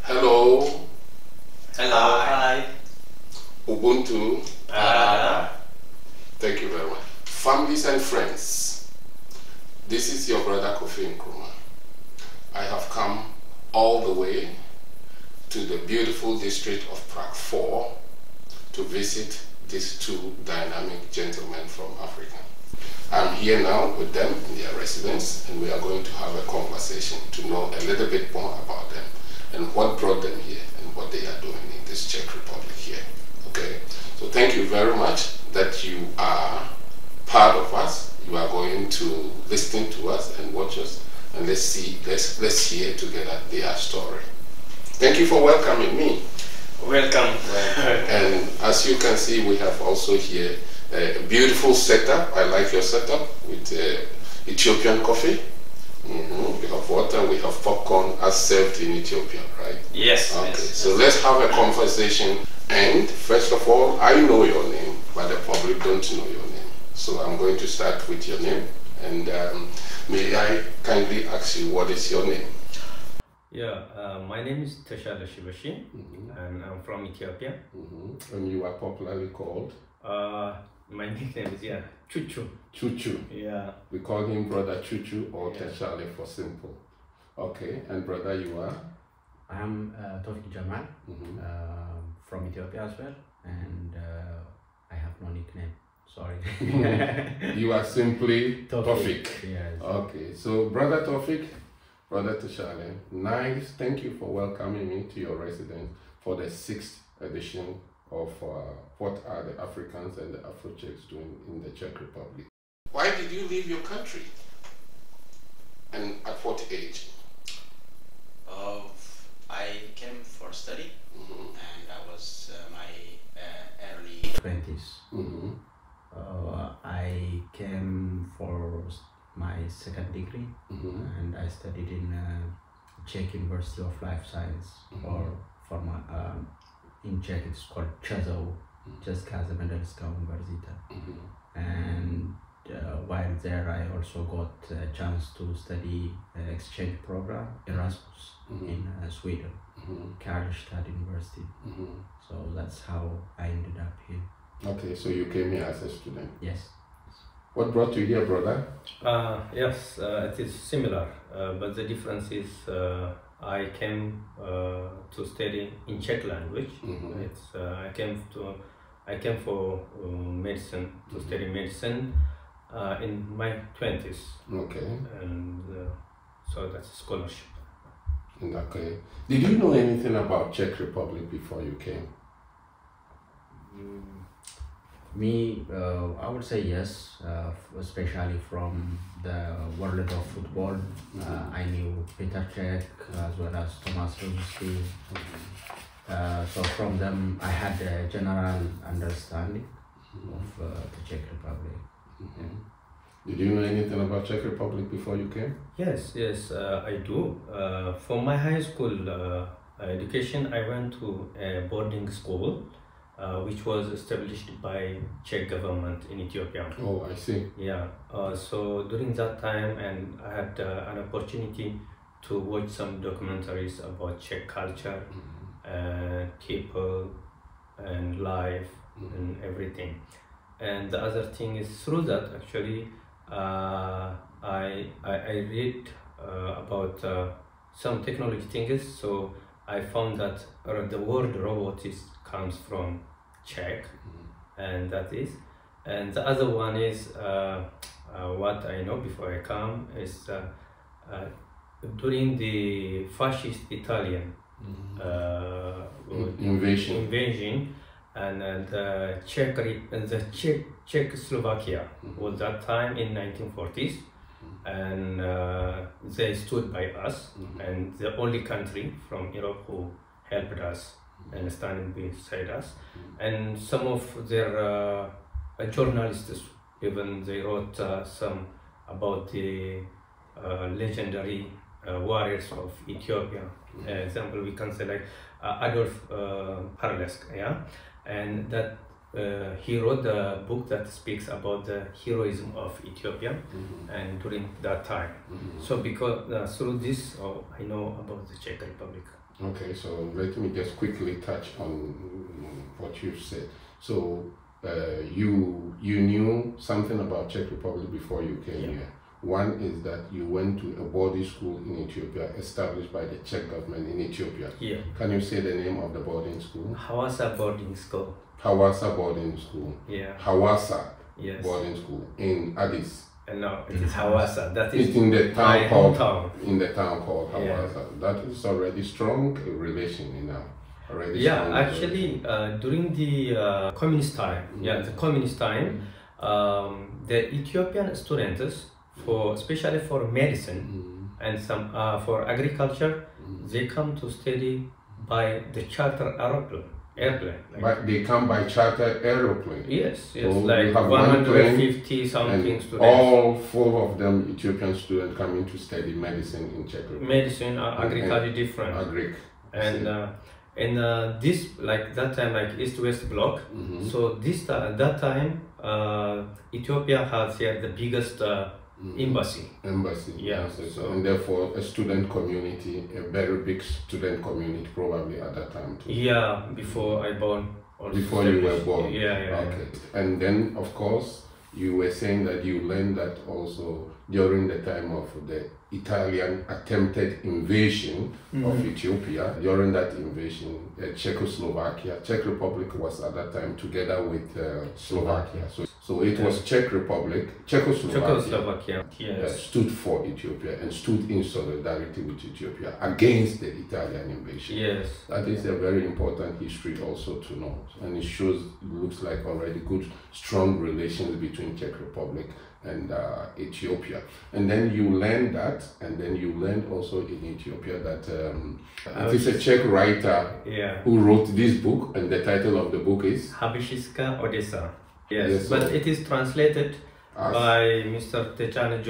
Hello. Hello. Hi. Ubuntu. Radka. Thank you very much. Families and friends, this is your brother Kofi Nkrumah. I have come all the way to the beautiful District of Prague 4 to visit these two dynamic gentlemen from Africa. I'm here now with them in their residence, and we are going to have a conversation to know a little bit more about them and what brought them here and what they are doing in this Czech Republic here. Okay, so thank you very much that you are part of us. You are going to listen to us and watch us, and let's hear together their story. Thank you for welcoming me. Welcome. And as you can see, we have also here a beautiful setup. I like your setup with Ethiopian coffee. We have water, we have popcorn as served in Ethiopia, right? Yes. Okay, yes, so let's have a conversation. And first of all, I know your name, but the public don't know your name. So I'm going to start with your name. And may I kindly ask you, what is your name? Yeah, my name is Teshale Shebeshi, and I'm from Ethiopia. And you are popularly called? My nickname is, Chuchu. Chuchu. Yeah. We call him Brother Chuchu or Teshale for simple. Okay, and brother, you are? I'm Tofik Jemal, from Ethiopia as well, and I have no nickname, sorry. You are simply Tofik. Yes. Okay, so Brother Tofik, Brother Teshale, nice, thank you for welcoming me to your residence for the 6th edition of what are the Africans and the AfroCzechs doing in the Czech Republic. Why did you leave your country? And at what age? I came for study, and I was my early 20s. I came for my second degree, and I studied in Czech University of Life Science, or for my in Czech it's called Teshale, Česká zemědělská univerzita. And while there I also got a chance to study exchange program Erasmus in Sweden, Karlstad University. So that's how I ended up here. Okay, so you came here as a student. Yes. What brought you here, brother? Yes, it is similar, but the difference is I came to study in Czech language. It's I came for medicine, to study medicine in my 20s. Okay. And so that's a scholarship. Okay. Did you know anything about Czech Republic before you came? Me, I would say yes, especially from the world of football. I knew Peter Cech as well as Thomas Rossi. So from them, I had a general understanding of the Czech Republic. Did you know anything about Czech Republic before you came? Yes, I do. For my high school education, I went to a boarding school, which was established by Czech government in Ethiopia. Oh, I see. Yeah. So during that time, and I had an opportunity to watch some documentaries about Czech culture, people, and life, and everything. And the other thing is, through that actually I read about some technology things. So I found that the word robotics comes from Czech, and that is. And the other one is what I know before I come is during the fascist Italian invasion, and the Czechoslovakia was that time in 1940s, and they stood by us, and the only country from Europe who helped us and standing beside us. And some of their journalists, even they wrote some about the legendary warriors of Ethiopia. Example, we can say like Adolf Harlesk, yeah, and that he wrote a book that speaks about the heroism of Ethiopia and during that time. So because through this, I know about the Czech Republic. Okay, so let me just quickly touch on what you said. So you knew something about Czech Republic before you came here. One is that you went to a boarding school in Ethiopia established by the Czech government in Ethiopia. Yeah. Can you say the name of the boarding school? Hawassa boarding school. Hawassa boarding school. Yeah. Hawassa Yes. boarding school in Addis. No, it is Hawassa. That is It's in the town my called hometown. in the town called Yeah. Hawassa. That is already strong relation, you know. Already Yeah, strong actually, during the communist time, the communist time, the Ethiopian students, especially for medicine and some for agriculture, they come to study by the charter airplane. But they come by charter aeroplane. Yes, So like you have one plane 150 something and students. all 4 of them Ethiopian students coming to study medicine in Czech Republic. Medicine, agriculture, different. Agric. And this like that time like East-West block. So that time Ethiopia has here the biggest embassy. Yeah. So, and therefore a student community, a very big student community probably at that time too. Yeah, before I born. Before you were born. Yeah. Okay. And then of course you were saying that you learned that also during the time of the Italian attempted invasion of Ethiopia. During that invasion, Czechoslovakia, Czech Republic was at that time together with Slovakia. So it was Czech Republic, Czechoslovakia yes. stood for Ethiopia and stood in solidarity with Ethiopia against the Italian invasion. Yes. That is a very important history also to know. And it shows, it looks like already good, strong relations between Czech Republic and Ethiopia. And then you learn that, and then you learned also in Ethiopia that it is a Czech writer who wrote this book, and the title of the book is Habishiska Odessa. Yes, but it is translated by Mr. Teshale,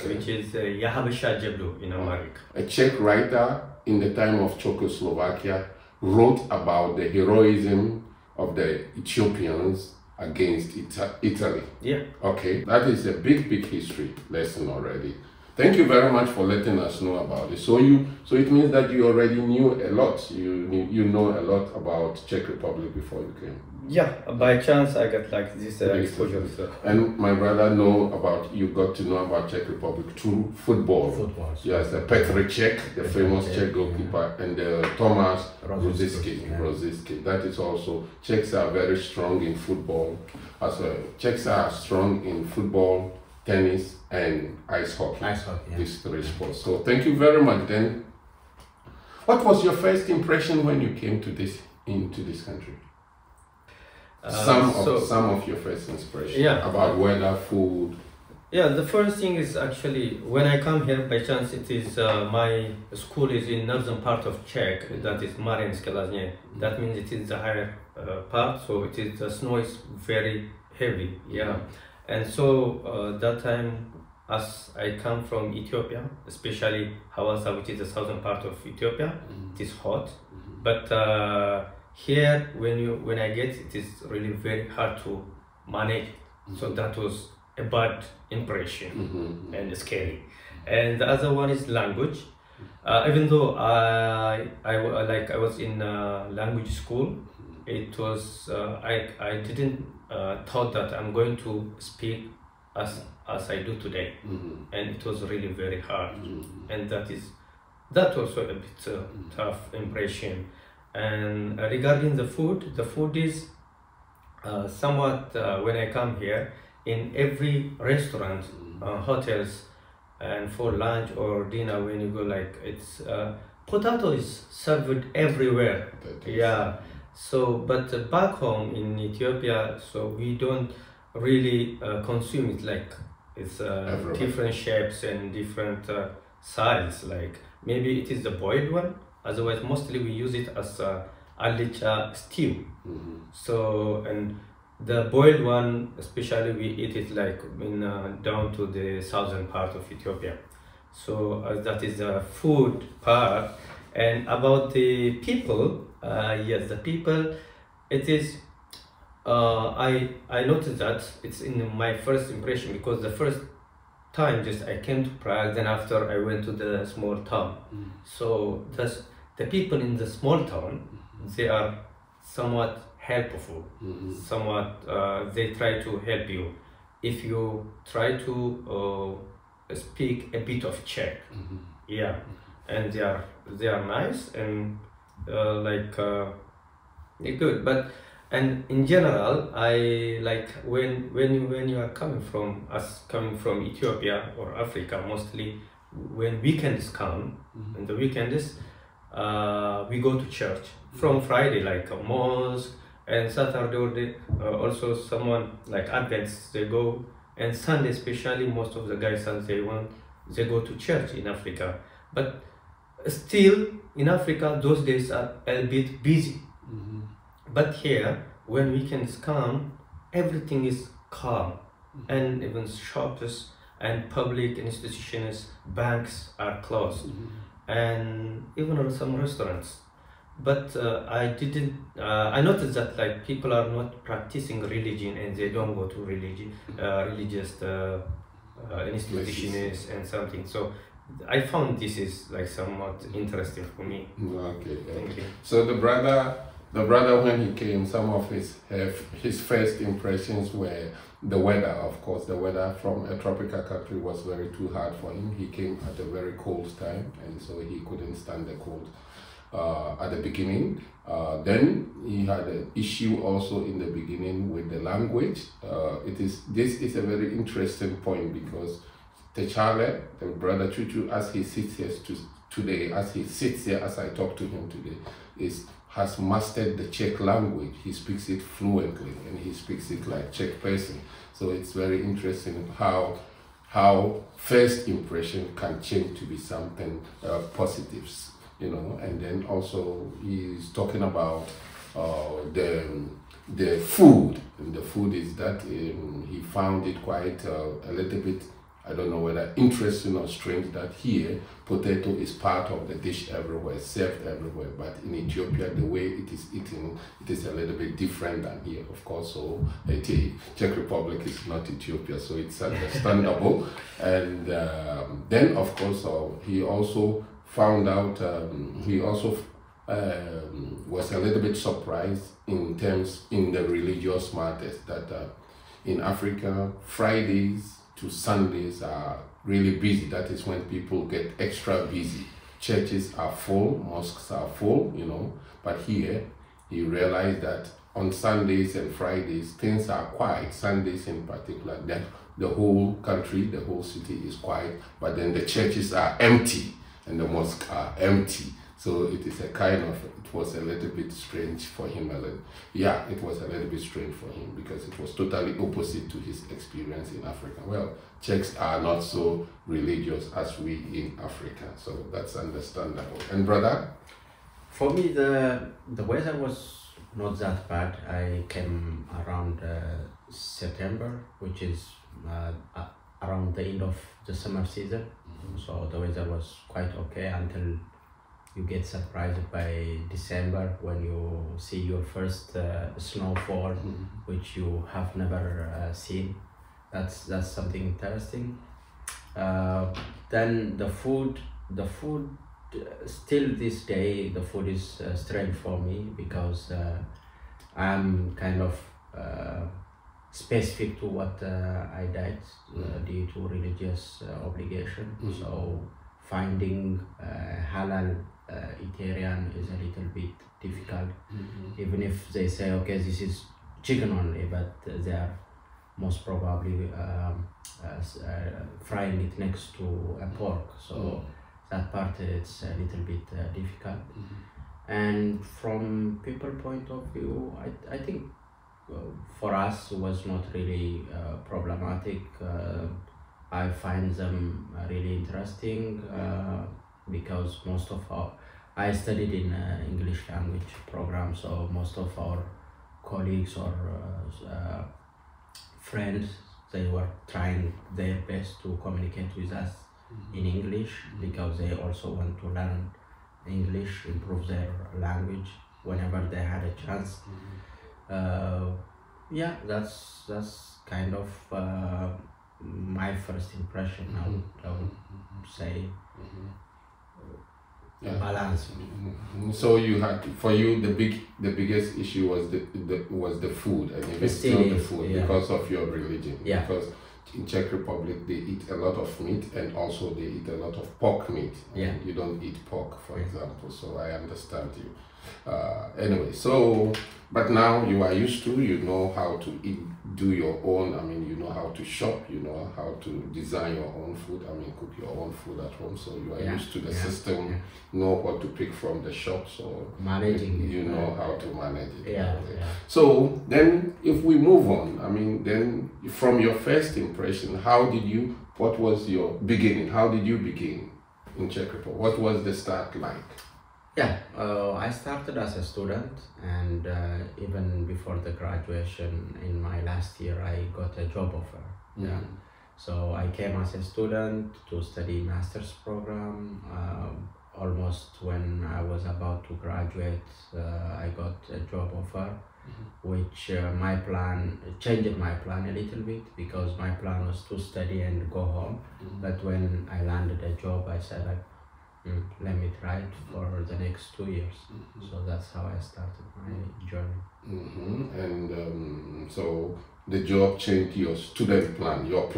which is Yahabisha Jeblu in Amharic. A Czech writer in the time of Czechoslovakia wrote about the heroism of the Ethiopians against Italy. Yeah. Okay, that is a big history lesson already. Thank you very much for letting us know about it. So it means that you already knew a lot. You know a lot about Czech Republic before you came. Yeah, by chance I got like this exposure. So. And my brother you got to know about Czech Republic through football. Yes, the Petr Cech, the famous Czech goalkeeper, and Thomas Rosicky. That is also, Czechs are very strong in football. Czechs are strong in football, tennis, and ice hockey. These 3 sports. So thank you very much. Then, what was your first impression when you came into this country? Some of your first inspiration about weather, food. Yeah, the first thing is actually when I come here by chance, it is my school is in northern part of Czech, that is Mariánské Lázně. That means it is the higher part, so the snow is very heavy. Yeah, and so that time as I come from Ethiopia, especially Hawassa, which is the southern part of Ethiopia, it is hot, but here, when I get it is really very hard to manage. So that was a bad impression and scary. And the other one is language. Even though I was in language school, it was I didn't thought that I'm going to speak as I do today, and it was really very hard. And that also a bit tough impression. And regarding the food is somewhat when I come here, in every restaurant, hotels, and for lunch or dinner when you go, like it's potato is served everywhere. Yeah. So but back home in Ethiopia, so we don't really consume it, like it's different shapes and different sizes. Like maybe it is the boiled one. Otherwise, mostly we use it as allicha stew. So, and the boiled one, especially we eat it like in down to the southern part of Ethiopia. So that is the food part. And about the people, yes, the people, it is I noticed that it's in my first impression, because the first time just I came to Prague, then after I went to the small town. So the people in the small town, they are somewhat helpful, somewhat they try to help you if you try to speak a bit of Czech. Yeah, and they are nice and they're good. But and in general, I like when you are coming from Ethiopia or Africa, mostly when weekends come, and the weekends we go to church from Friday, like a mosque, and Saturday also someone like Adventists, they go, and Sunday especially most of the guys they go to church in Africa. But still in Africa those days are a bit busy. But here when weekends come, everything is calm, and even shops and public institutions, banks are closed, and even some restaurants. But I noticed that like people are not practicing religion, and they don't go to religious institutions and something. So I found this is like somewhat interesting for me. Okay. Thank you. So the brother when he came, some of his first impressions were the weather. Of course, the weather from a tropical country was very too hard for him. He came at a very cold time, and so he couldn't stand the cold at the beginning. Then he had an issue also in the beginning with the language. This is a very interesting point, because Teshale, the brother Chuchu, as he sits here today, as I talk to him today, has mastered the Czech language. He speaks it fluently, and he speaks it like Czech person. So it's very interesting how first impression can change to be something positive, you know. And then also he's talking about the food, and the food is that he found it quite a little bit, I don't know whether interesting or strange, that here potato is part of the dish everywhere, served everywhere, but in Ethiopia the way it is eaten, it is a little bit different than here, of course. So Czech Republic is not Ethiopia, so it's understandable. And then of course he also found out, he also was a little bit surprised in the religious matters, that in Africa Fridays to Sundays are really busy. That is when people get extra busy. Churches are full, mosques are full, you know. But here, he realized that on Sundays and Fridays, things are quiet. Sundays in particular, that the whole country, the whole city is quiet, but then the churches are empty and the mosques are empty. So it was a little bit strange for him. It was a little bit strange for him, because it was totally opposite to his experience in Africa. Well, Czechs are not so religious as we in Africa, so that's understandable. And brother? For me, the weather was not that bad. I came around September, which is around the end of the summer season. So the weather was quite okay until you get surprised by December, when you see your first snowfall, which you have never seen. That's something interesting. Then the food still this day, the food is strange for me, because I'm kind of specific to what I did due to religious obligation. So finding halal Ethiopian is a little bit difficult, even if they say, okay, this is chicken only, but they are most probably frying it next to a pork. So that part it's a little bit difficult. And from people point of view, I think for us it was not really problematic. I find them really interesting, because I studied in English language program, so most of our colleagues or friends, they were trying their best to communicate with us in English, because they also want to learn English, improve their language whenever they had a chance. Yeah, that's kind of my first impression. I would say balance. So you had for you the biggest issue was the food, and even still the food because of your religion. Yeah. Because in Czech Republic they eat a lot of meat, and also they eat a lot of pork meat. Yeah. You don't eat pork, for example. So I understand you. Anyway, so but now you are used to, you know how to eat, do your own. I mean, you know how to shop, you know how to design your own food. I mean, cook your own food at home. So you are used to the system, know what to pick from the shop. So managing, you know how to manage it. Yeah. So then, if we move on, I mean, then from your first impression, what was your beginning? How did you begin in Czech Republic? What was the start like? Yeah, I started as a student, and even before the graduation in my last year, I got a job offer. Yeah, so I came as a student to study master's program. Almost when I was about to graduate, I got a job offer, which changed my plan a little bit, because my plan was to study and go home. But when I landed a job, I said, let me try it for the next 2 years. So that's how I started my journey. And so the job changed your student plan, your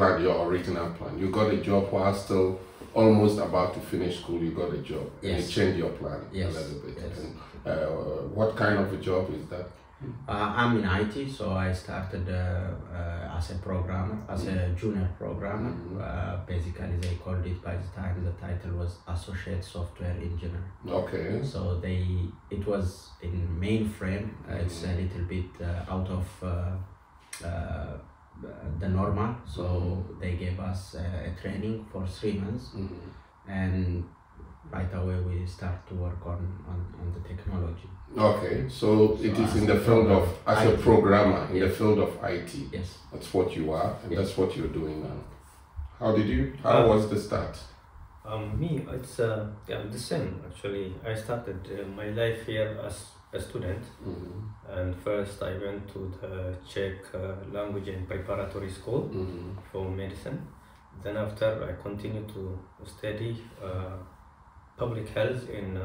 original plan. You got a job while still almost about to finish school. You got a job. Yes. And it changed your plan a little bit. Yes. And what kind of a job is that? I'm in IT, so I started as a programmer, as a junior programmer. Basically, they called it, by the time the title was associate software engineer. Okay. So it was in mainframe. It's a little bit out of the normal. So they gave us a training for 3 months, and right away we start to work on the technology. Okay, so it is in the field of, as a programmer, in the field of IT. Yes. That's what you are, and that's what you're doing now. How was the start? Me, it's the same actually. I started my life here as a student, and first I went to the Czech language and preparatory school for medicine. Then after I continued to study public health in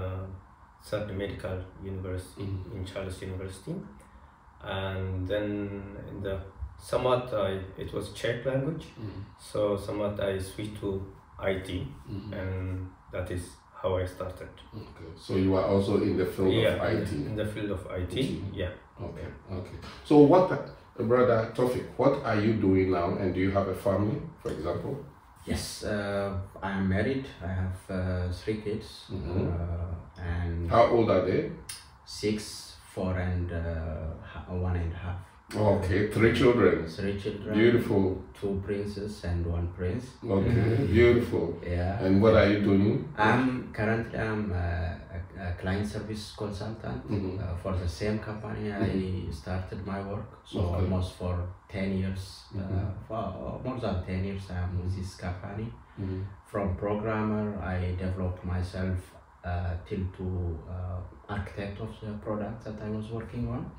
Third Medical University in Charles University, and then in the somewhat it was Czech language, so somewhat I switched to IT, and that is how I started. Okay, so you are also in the field of IT. In the field of IT, yeah. Okay. So brother Tofik, what are you doing now, and do you have a family, for example? Yes, I am married. I have 3 kids. And how old are they? 6, 4, and 1.5. Okay, 3 children. 3 children. Beautiful. 2 princes and 1 prince. Okay, beautiful. Yeah. And what are you doing? Currently I'm a client service consultant for the same company I started my work. So almost for 10 years, for more than 10 years I am with this company. From programmer, I developed myself till to architect of the product that I was working on.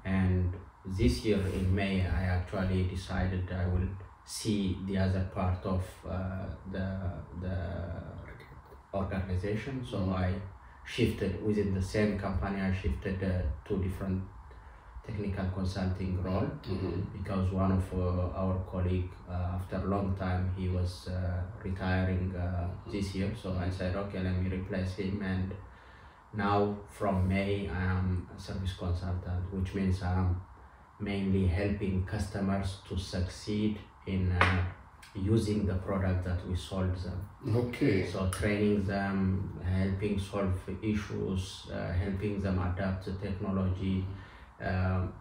And this year in May, I actually decided I will see the other part of the organization. So I shifted within the same company. I shifted to different technical consulting role because one of our colleague, after a long time, he was retiring this year. So I said, okay, let me replace him. And now from May, I am a service consultant, which means I am mainly helping customers to succeed in using the product that we sold them. Okay. So training them, helping solve issues, helping them adapt the technology.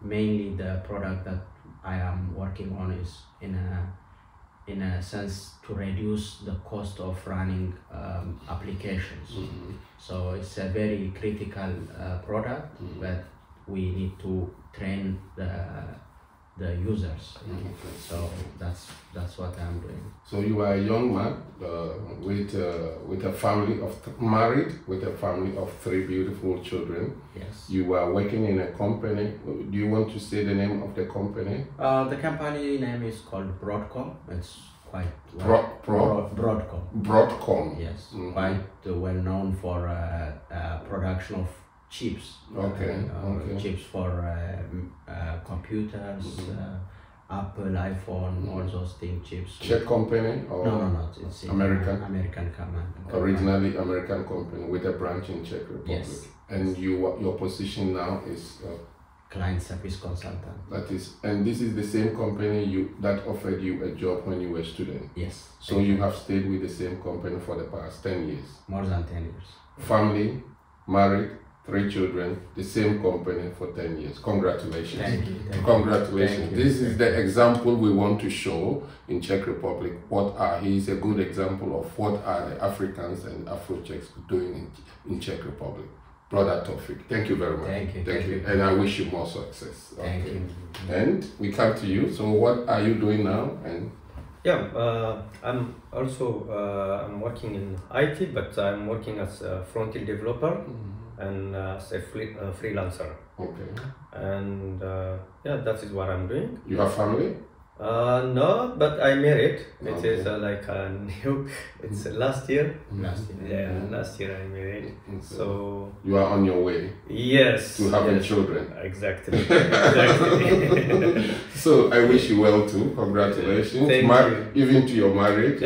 Mainly the product that I am working on is in a sense to reduce the cost of running applications. So it's a very critical product, but we need to train the users. So that's that's what I'm doing. So you are a young man with a family of married with a family of 3 beautiful children. Yes. You are working in a company. Do you want to say the name of the company? The company name is called Broadcom. It's quite Broadcom. Broadcom. Yes, Mm-hmm. quite well known for production of chips. Okay. Chips for computers, Apple, iPhone, all those things. Chips. Czech company or No. It's American. American company. Originally American company with a branch in Czech Republic. Yes. And your position now is. Client service consultant. That is, and this is the same company that offered you a job when you were a student. Yes. So you have stayed with the same company for the past 10 years. More than 10 years. Family, married, 3 children, the same company for 10 years. Congratulations. Thank you. Congratulations. Thank you. This is the example we want to show in Czech Republic. He is a good example of what are the Africans and AfroCzechs doing in Czech Republic. Brother Tofik, thank you very much. Thank you. And I wish you more success. Thank you. And we come to you. So what are you doing now? And I'm also I'm working in IT, but I'm working as a front-end developer and as a freelancer. Okay. And that is what I'm doing. You have family? No, but I married. It Okay. is like a new. It's last year. Last year. Yeah, last year I married. Okay. So You are on your way yes, to having yes. children. Exactly. Exactly. So I wish you well too. Congratulations. Thank you. Even to your marriage.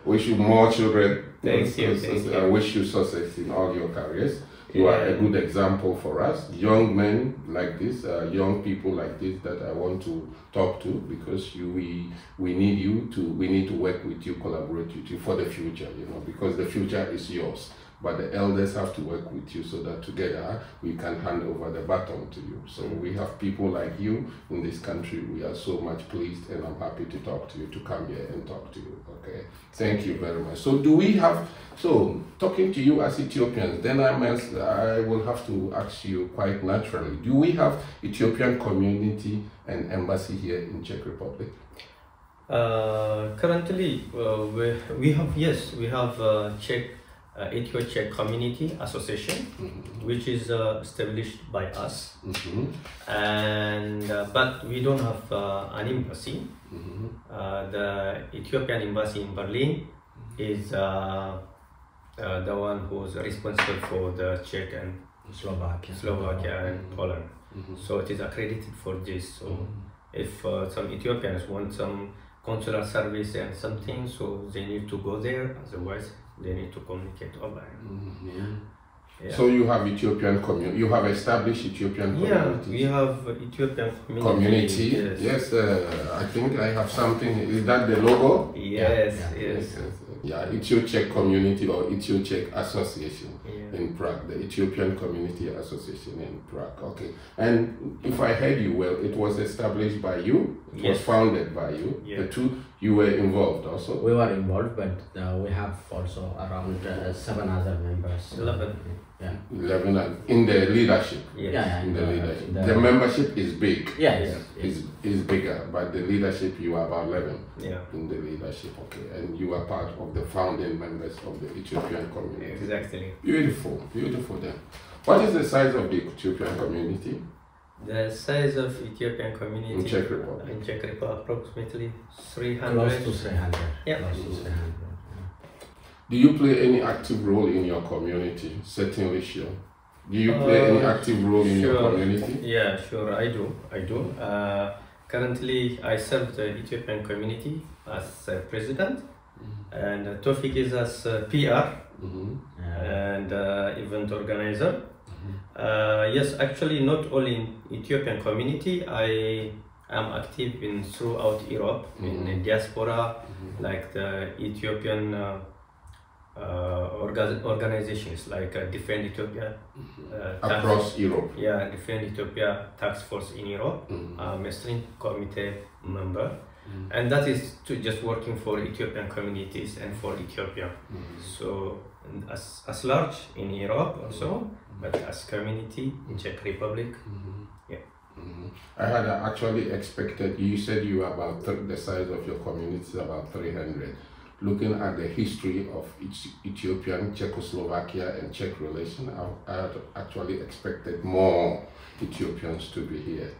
Wish you more children. Thank you. I wish you success in all your careers. You are a good example for us, young men like this, young people like this that I want to talk to, because we need to work with you, collaborate with you for the future, because the future is yours. But the elders have to work with you so that together we can hand over the baton to you. So we have people like you in this country. We are so much pleased, and I'm happy to talk to you, to come here and talk to you. Okay, thank you very much. So talking to you as Ethiopians, then I will have to ask you quite naturally, do we have Ethiopian community and embassy here in Czech Republic? Currently, we have Ethio-Czech Community Association, which is established by us, and but we don't have an embassy. The Ethiopian embassy in Berlin is the one who's responsible for the Czech and Slovakia and Poland. So it is accredited for this. So if some Ethiopians want some consular service and something, so they need to go there. Otherwise, they need to communicate online. Yeah. So you have Ethiopian community. You have established Ethiopian community. Yeah, we have Ethiopian community. Yes, I think I have something. Is that the logo? Yes. Yeah, Ethio-Czech Community or Ethio-Czech Association in Prague, the Ethiopian Community Association in Prague. Okay, and if I heard you well, it was established by you. It was founded by you. Yeah. The two, you were involved also. We were involved, but we have also around 7 other members. 11. 11 in the leadership. Yes. In the leadership. The membership is big. Yes. Is bigger, but the leadership, you are about 11 Yeah. in the leadership. Okay, and you are part of the founding members of the Ethiopian community. Exactly. Beautiful then. What is the size of the Ethiopian community? The size of Ethiopian community In Czech Republic. in Czech Republic approximately 300. Close to 300. Yeah. Close to 300. Do you play any active role in your community? Certainly, sure. Do you play any active role in your community? Yeah, sure, I do. Currently, I serve the Ethiopian community as president, and Tofik is as PR and event organizer. Yes, actually, not only in Ethiopian community, I am active throughout Europe in the diaspora, like the Ethiopian organizations like Defend Ethiopia. Across Europe. Yeah, Defend Ethiopia Task Force in Europe. I'm a steering committee member. And that is just working for Ethiopian communities and for Ethiopia. So as large in Europe also, but as community in Czech Republic. I had actually expected, you said you were about the size of your community is about 300. Looking at the history of Ethiopian, Czechoslovakia and Czech relation, I had actually expected more Ethiopians to be here.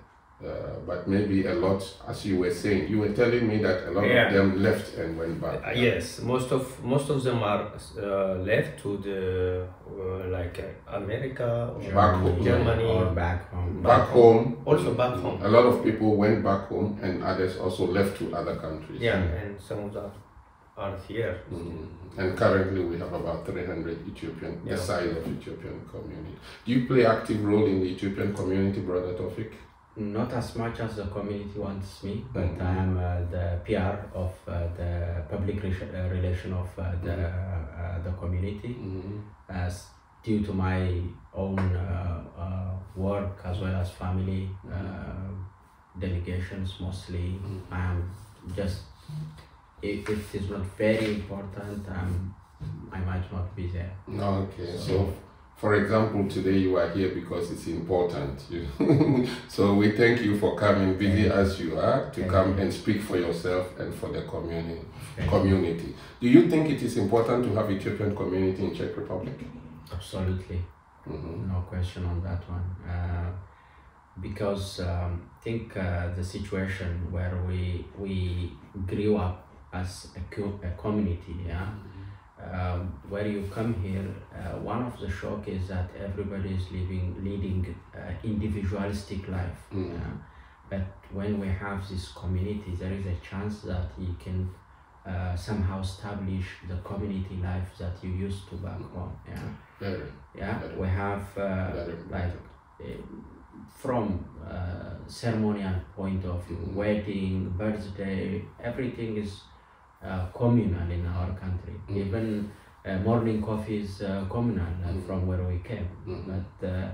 But maybe a lot, as you were saying, you were telling me that a lot of them left and went back. Yes, most of them are left to the like America or back home, Germany or back home. Back home. Also back home. A lot of people went back home, and others also left to other countries. Yeah, and some of them are here. And currently we have about 300 Ethiopian, the size of Ethiopian community. Do you play active role in the Ethiopian community, Brother Tofik? Not as much as the community wants me, but I am the PR of the public relation of the community, as due to my own work as well as family delegations mostly. I am just, if it is not very important, I might not be there. Okay, so for example, today you are here because it's important. So we thank you for coming, busy as you are, to come and speak for yourself and for the community. Do you think it is important to have Ethiopian community in Czech Republic? Absolutely, no question on that one. Because I think the situation where we grew up as a community, where you come here, one of the shock is that everybody is leading individualistic life. But when we have this community, there is a chance that you can somehow establish the community life that you used to back home. We have from ceremonial point of view, wedding, birthday, everything is communal in our country. Even morning coffee is communal from where we came, but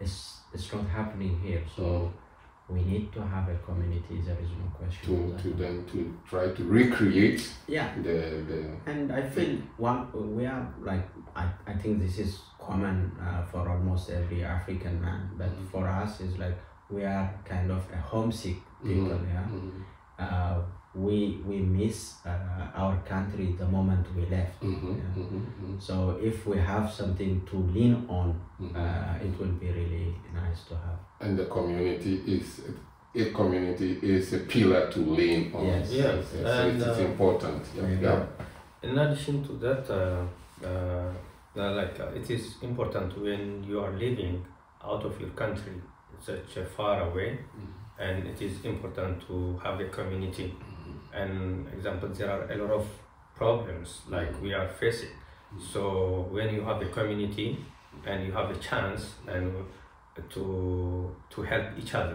it's not happening here. So we need to have a community. There is no question. To try to recreate. And I feel we are like I think this is common for almost every African man, but for us it's like we are kind of a homesick people. We miss our country the moment we left. So if we have something to lean on, it will be really nice to have. And the community is a pillar to lean on. Yes. And it's important. In addition to that, it is important when you are living out of your country, such far away, and it is important to have a community. And example, there are a lot of problems like we are facing. So when you have a community and you have a chance and to help each other,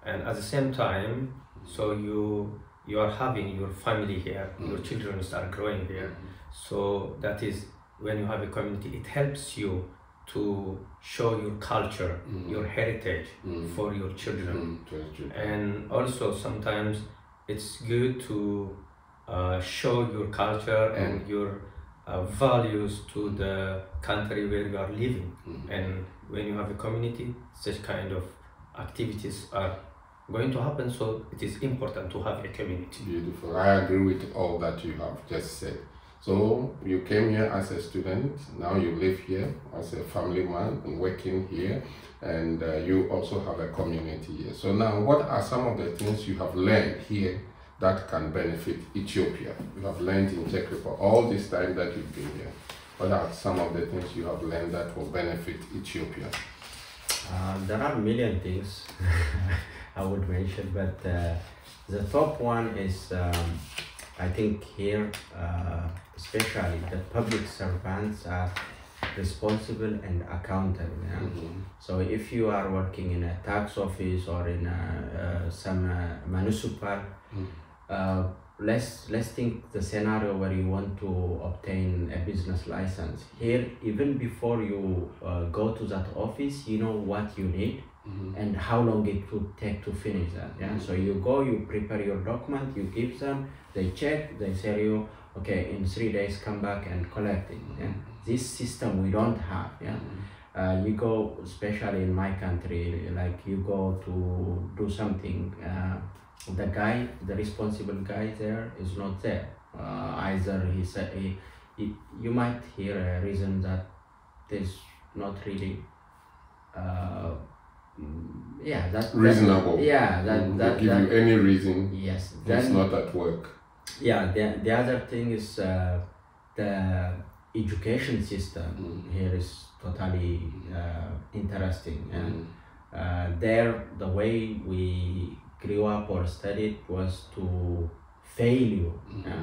and at the same time, so you are having your family here, your children are growing here. So that is when you have a community, it helps you to show your culture, your heritage for your children. And also sometimes it's good to show your culture and your values to the country where you are living. And when you have a community, such kind of activities are going to happen, so it is important to have a community. Beautiful. I agree with all that you have just said. So you came here as a student, now you live here as a family man and working here, and you also have a community here. So now, what are some of the things you have learned here that can benefit Ethiopia? You have learned in Czech Republic all this time that you've been here. What are some of the things you have learned that will benefit Ethiopia? There are a million things I would mention, but the top one is I think here, especially the public servants are responsible and accountable. So if you are working in a tax office or in some municipal, let's think the scenario where you want to obtain a business license. Here, even before you go to that office, you know what you need and how long it would take to finish that. So you go, you prepare your document, you give them, they check, they say you, okay, in 3 days come back and collect it. This system we don't have. you go, especially in my country, like you go to do something, the responsible guy there is not there. Either he said you might hear a reason that there's not really reasonable. That give you any reason. Yes, it's not at work. Yeah, the other thing is the education system here is totally interesting, and there the way we grew up or studied was to fail you,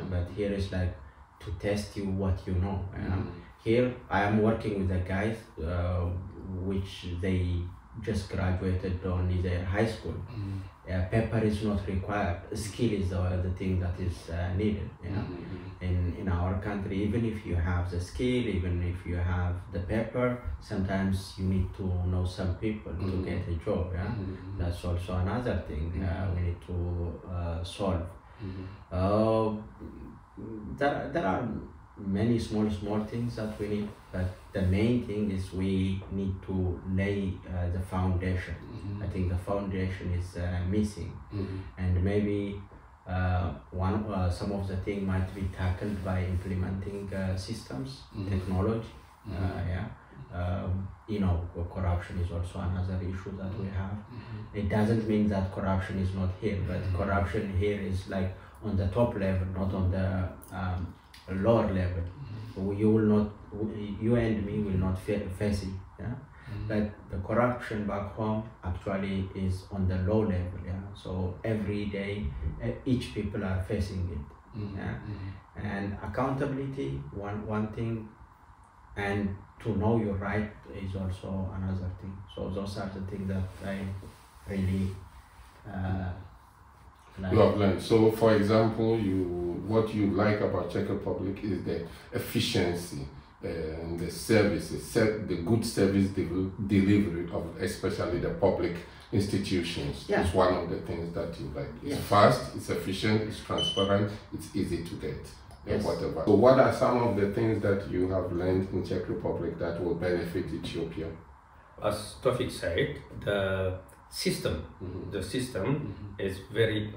but here is like to test you what you know. Here I am working with the guys which they just graduated only their high school. Paper is not required. Skill is the thing that is needed. In our country, even if you have the skill, even if you have the paper, sometimes you need to know some people to get a job. That's also another thing we need to solve. There are many small things that we need, but the main thing is we need to lay the foundation. I think the foundation is missing, and maybe some of the things might be tackled by implementing systems, technology. Corruption is also another issue that we have. It doesn't mean that corruption is not here, but corruption here is like on the top level, not on the lower level. You and me will not face it. But the corruption back home actually is on the low level. So every day, each people are facing it. And accountability, one thing, and to know your right is also another thing. So those are the things that I really like. You have learned. So, for example, what you like about Czech Republic is the efficiency and the services, the good service delivery of especially the public institutions. It's one of the things that you like. It's fast, it's efficient, it's transparent, it's easy to get. Whatever. So what are some of the things that you have learned in Czech Republic that will benefit Ethiopia? As Tofik said, the system is very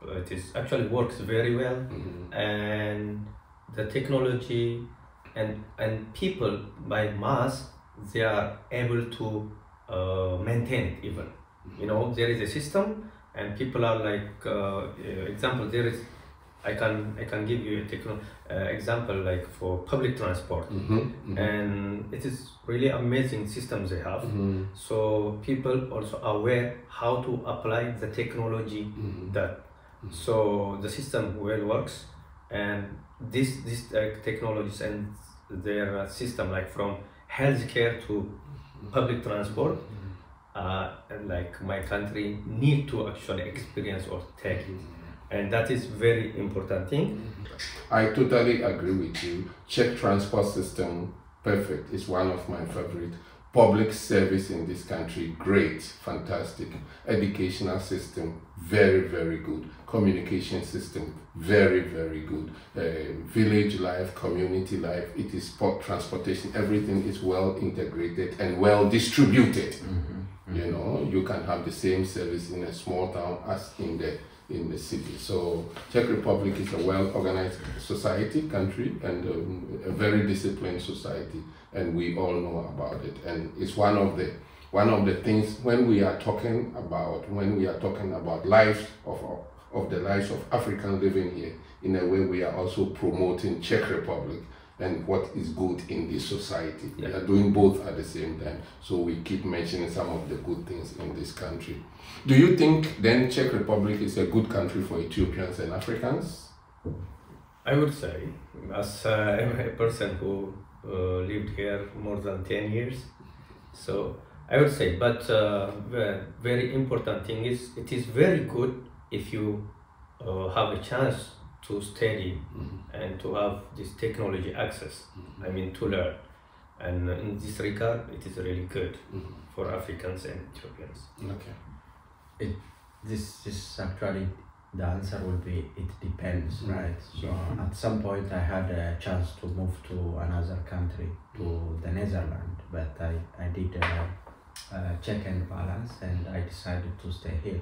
it is actually works very well, and the technology and people by mass, they are able to maintain it even. There is a system and people are like example, there is I can give you a example like for public transport, and it is really amazing systems they have. So people also aware how to apply the technology that. So the system well works, and this technologies and their system like from healthcare to public transport, and like my country need to actually experience or take it. And that is very important thing. I totally agree with you. Czech transport system, perfect. It's one of my favorite. Public service in this country, great, fantastic. Educational system, very, very good. Communication system, very, very good. Village life, community life, it is transportation, everything is well integrated and well distributed. You can have the same service in a small town as in the city. So Czech Republic is a well-organized country, and a very disciplined society, and we all know about it. And it's one of the things when we are talking about lives of the lives of Africans living here. In a way, we are also promoting Czech Republic and what is good in this society. We are doing both at the same time. So we keep mentioning some of the good things in this country. Do you think then Czech Republic is a good country for Ethiopians and Africans? I would say, as a person who lived here more than 10 years, so I would say, but the very important thing is, it is very good if you have a chance to study and to have this technology access, I mean to learn. And in this regard, it is really good for Africans and Ethiopians. Okay. This actually the answer will be it depends, right? So at some point I had a chance to move to another country, to the Netherlands, but I did a check and balance, and I decided to stay here.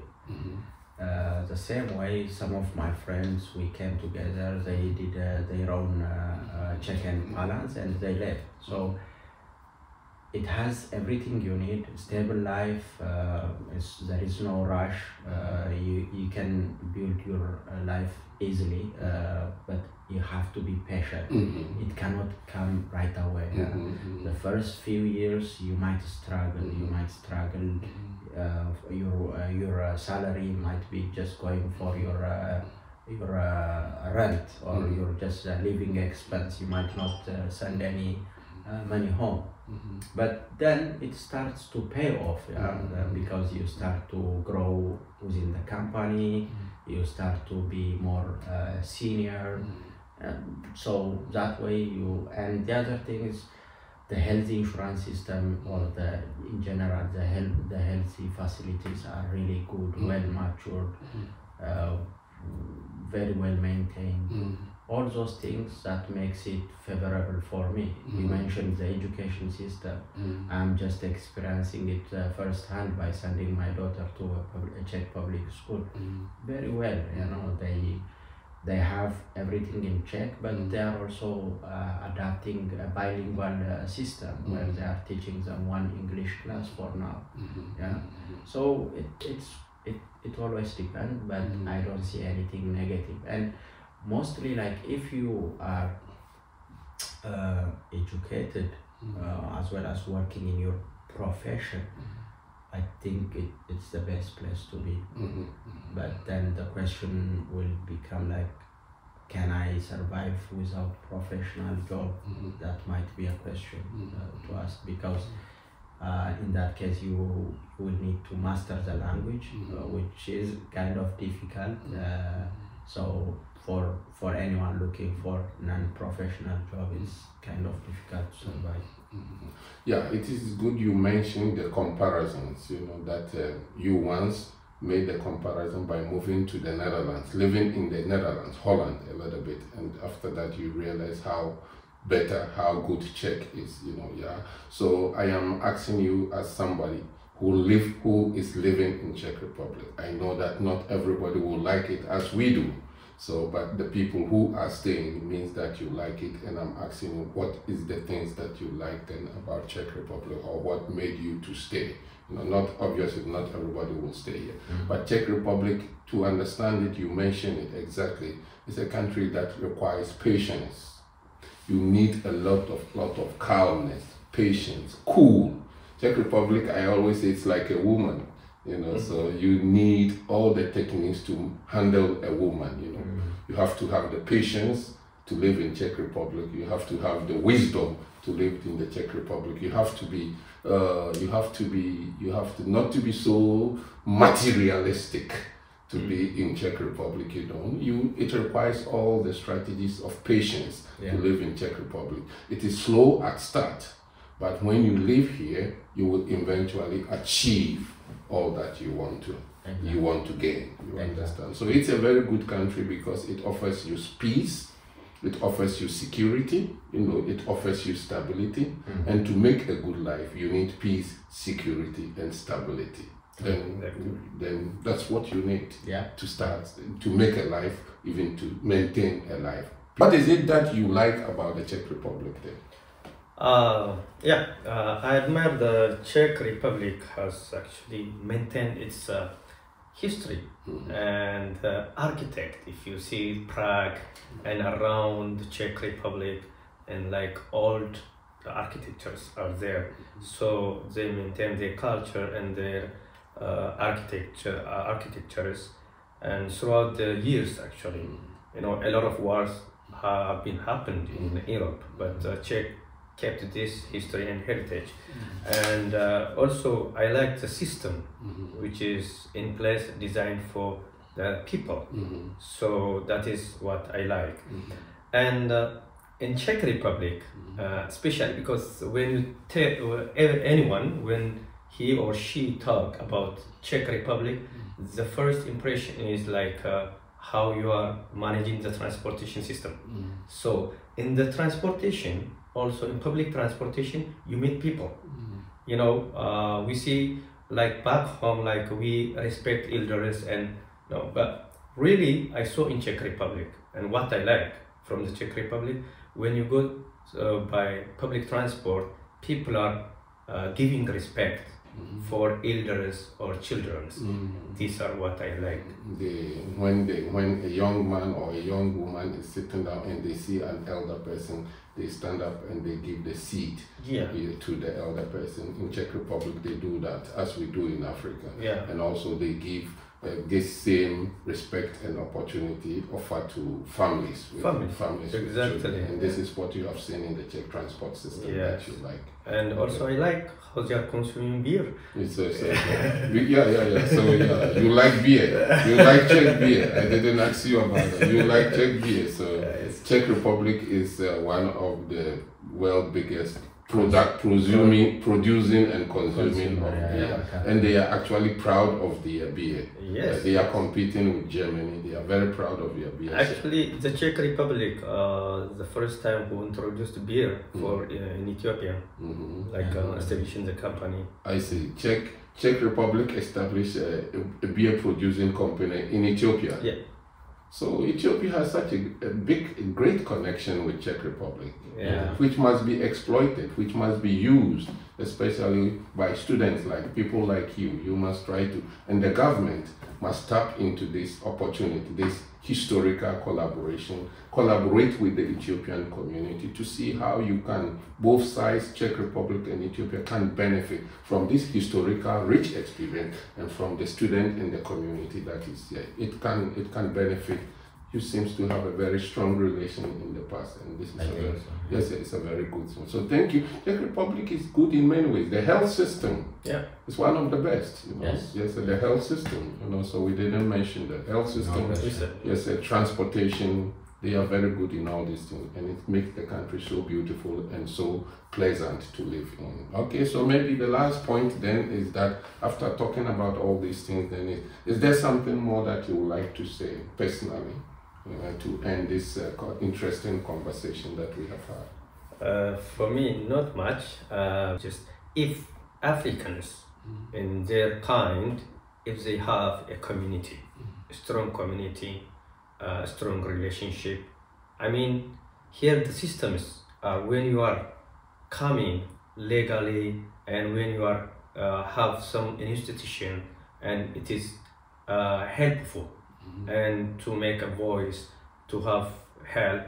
The same way, some of my friends, we came together, they did their own check and balance, and they left. So it has everything you need: stable life, there is no rush, you can build your life easily, but you have to be patient. It cannot come right away. The first few years you might struggle, your salary might be just going for your rent, or your just living expense. You might not send any money home. But then it starts to pay off, because you start to grow within the company, you start to be more senior, so that way and the other thing is the health insurance system, or in general the healthy facilities are really good, well matured, very well maintained. All those things that makes it favorable for me. You mentioned the education system. I'm just experiencing it firsthand by sending my daughter to a Czech public school. Very well, they have everything in Czech, but they are also adapting a bilingual system where they are teaching them one English class for now. So it always depends, but I don't see anything negative. And mostly, like, if you are educated as well as working in your profession, I think it's the best place to be. But then the question will become like, can I survive without professional job? That might be a question to ask, because in that case you will need to master the language, which is kind of difficult. So for anyone looking for non-professional job, it's kind of difficult to survive. Yeah, it is good you mentioned the comparisons, that you once made the comparison by moving to the Netherlands, living in the Netherlands, Holland a little bit, and after that you realize how good Czech is, So I am asking you, as somebody who is living in Czech Republic, I know that not everybody will like it as we do. So, but the people who are staying means that you like it, and I'm asking you, what is the things that you like then about Czech Republic, or what made you to stay? Not obviously, not everybody will stay here, but Czech Republic, to understand it, you mentioned it exactly, it's a country that requires patience. You need a lot of calmness, patience, cool. Czech Republic, I always say it's like a woman. So you need all the techniques to handle a woman, You have to have the patience to live in Czech Republic. You have to have the wisdom to live in the Czech Republic. You have to not to be so materialistic to be in Czech Republic, It requires all the strategies of patience to live in Czech Republic. It is slow at start, but when you live here, you will eventually achieve all that you want to gain. You understand? So it's a very good country because it offers you peace, it offers you security, it offers you stability, and to make a good life, you need peace, security, and stability. Then that's what you need to start, to make a life, even to maintain a life. What is it that you like about the Czech Republic then? I admire the Czech Republic has actually maintained its history and architect. If you see Prague and around the Czech Republic, and like old architectures are there, so they maintain their culture and their architectures, and throughout the years actually, a lot of wars have been happened in Europe, but Czech kept this history and heritage. And also I like the system which is in place, designed for the people. So that is what I like. And in Czech Republic, especially because when you tell anyone, when he or she talk about Czech Republic, the first impression is like how you are managing the transportation system. So in the transportation, also in public transportation, you meet people. You know, we see like back home, like we respect elders and no, but really I saw in Czech Republic, and what I like from the Czech Republic, when you go by public transport, people are giving respect for elders or children. These are what I like. When a young man or a young woman is sitting down and they see an elder person, they stand up and they give the seat to the elder person. In Czech Republic, they do that, as we do in Africa. And also they give this same respect and opportunity offered to families. Families exactly. And this is what you have seen in the Czech transport system that you like. And also I like how they are consuming beer. So you like beer. You like Czech beer. I didn't ask you about that. You like Czech beer. So Czech Republic is one of the world's biggest producing and consuming of beer, and they are actually proud of their beer. They are competing with Germany. They are very proud of their beer. Actually, the Czech Republic, the first time who introduced beer for in Ethiopia, establishing the company. I see. Czech Republic established a beer producing company in Ethiopia. So Ethiopia has such a great connection with Czech Republic, which must be exploited, which must be used, especially by students like people like you. You must try to, and the government must tap into this opportunity, this historical collaboration, collaborate with the Ethiopian community to see how you can, both sides, Czech Republic and Ethiopia, can benefit from this historical rich experience, and from the student and the community that is here. It can benefit. You seems to have a very strong relation in the past, and this is it's a very good thing. So thank you. Czech Republic is good in many ways. The health system is one of the best. You know? The health system. You know, so we didn't mention the health system. Transportation. They are very good in all these things, and it makes the country so beautiful and so pleasant to live in. Okay, so maybe the last point then is that after talking about all these things, then is there something more that you would like to say personally to end this interesting conversation that we have had? For me, not much. Just if Africans in their kind, if they have a community, a strong community, a strong relationship. I mean, here the systems are when you are coming legally, and when you are have some institution, and it is helpful, and to make a voice, to have help,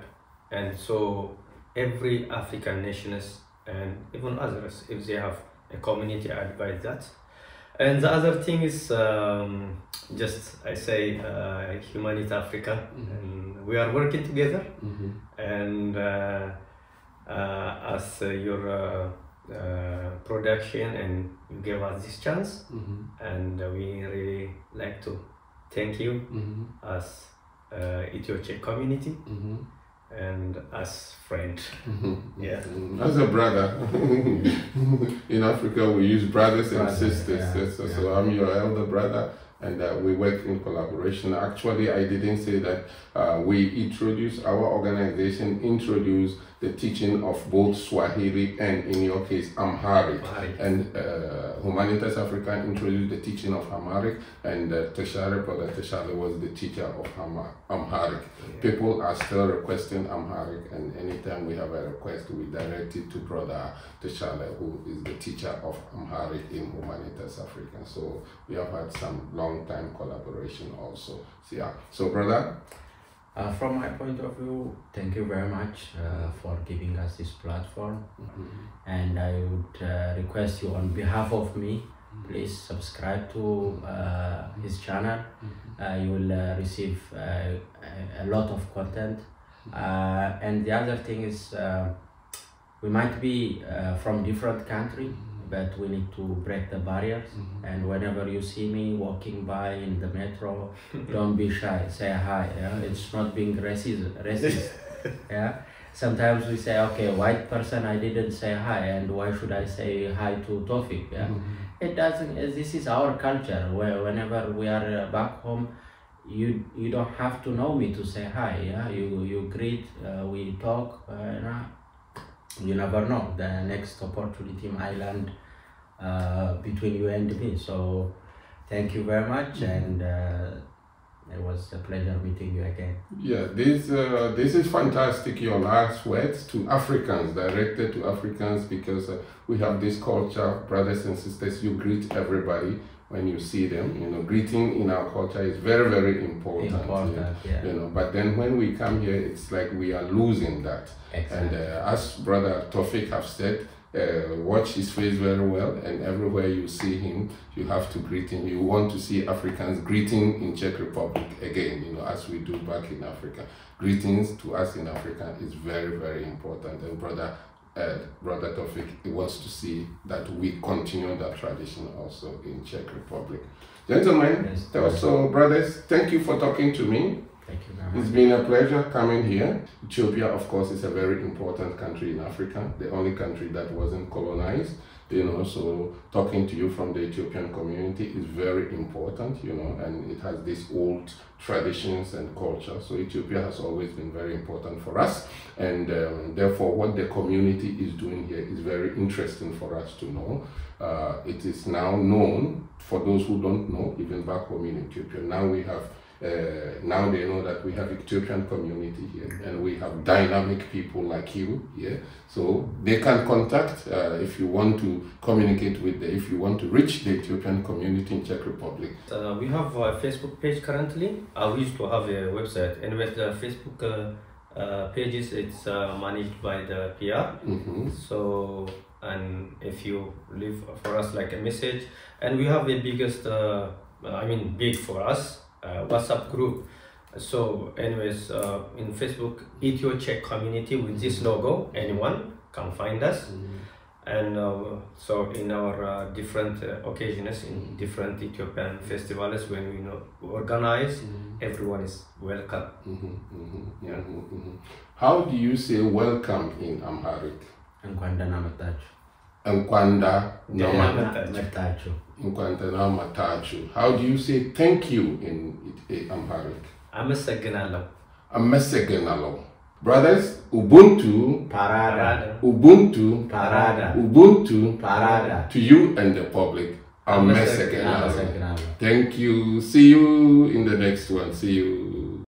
and so every African nations and even others, if they have a community, I advise that. And the other thing is just I say Humanity Africa, and we are working together, and as your production, and you gave us this chance, and we really like to thank you as Ethio-Czech community, and as friend. As a brother. In Africa we use brothers and sisters. So I'm your elder brother, and we work in collaboration. Actually, I didn't say that our organization introduced the teaching of both Swahili and, in your case, Amharic. And Humanitas Africa introduced the teaching of Amharic, and Teshale, Brother Teshale, was the teacher of Amharic. People are still requesting Amharic, and anytime we have a request, we direct it to Brother Teshale, who is the teacher of Amharic in Humanitas Africa. So we have had some long-time collaboration also. So brother? From my point of view, thank you very much for giving us this platform. And I would request you, on behalf of me, please subscribe to his channel. You will receive a lot of content. And the other thing is, we might be from different countries, but we need to break the barriers. And whenever you see me walking by in the metro, don't be shy, say hi. It's not being racist. Sometimes we say, okay, white person, I didn't say hi, and why should I say hi to Tofik? It doesn't. This is our culture. Where whenever we are back home, you don't have to know me to say hi. Yeah, you greet, we talk. You never know the next opportunity might land between you and me. So thank you very much, and it was a pleasure meeting you again. Yeah, this is fantastic. Your last words to Africans, directed to Africans, because we have this culture, brothers and sisters. You greet everybody when you see them. You know, greeting in our culture is very, very important. Yeah. You know, but then when we come here, it's like we are losing that. Exactly. And as Brother Tofik have said, watch his face very well, and everywhere you see him, you have to greet him. You want to see Africans greeting in Czech Republic again, you know, as we do back in Africa. Greetings to us in Africa is very, very important. And Brother Tofik wants to see that we continue that tradition also in Czech Republic. Gentlemen, also brothers, thank you for talking to me. Thank you very much. It's been a pleasure coming here. Ethiopia, of course, is a very important country in Africa, the only country that wasn't colonized, you know, so talking to you from the Ethiopian community is very important, you know, and it has these old traditions and culture. So Ethiopia has always been very important for us, and therefore what the community is doing here is very interesting for us to know. It is now known, for those who don't know, even back home in Ethiopia, now we have now they know that we have Ethiopian community here, and we have dynamic people like you here, so they can contact if you want to communicate with if you want to reach the Ethiopian community in Czech Republic. We have a Facebook page currently. We used to have a website, and with the Facebook pages, it's managed by the PR. So, and if you leave for us like a message, and we have the biggest, big for us, WhatsApp group. So anyways, in Facebook, Ethio-Czech community with this logo, anyone can find us. And so in our different occasions, in different Ethiopian festivals, when we organize, everyone is welcome. How do you say welcome in Amharic? Enquanto namatacho. How do you say thank you in Amharic? Amesegenalo. Brothers, Ubuntu, Parada. Ubuntu, Parada. Ubuntu, Parada. to you and the public. Amesegenalo. Thank you. See you in the next one. See you.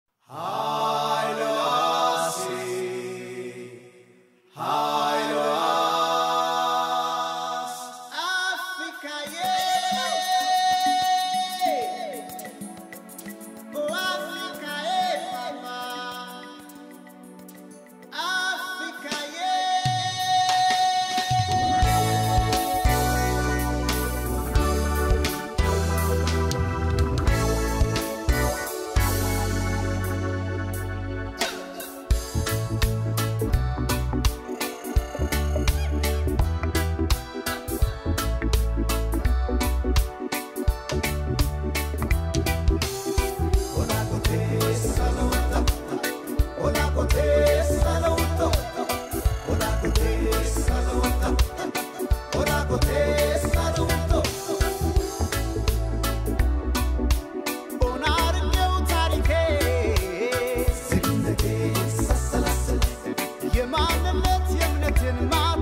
Jemal,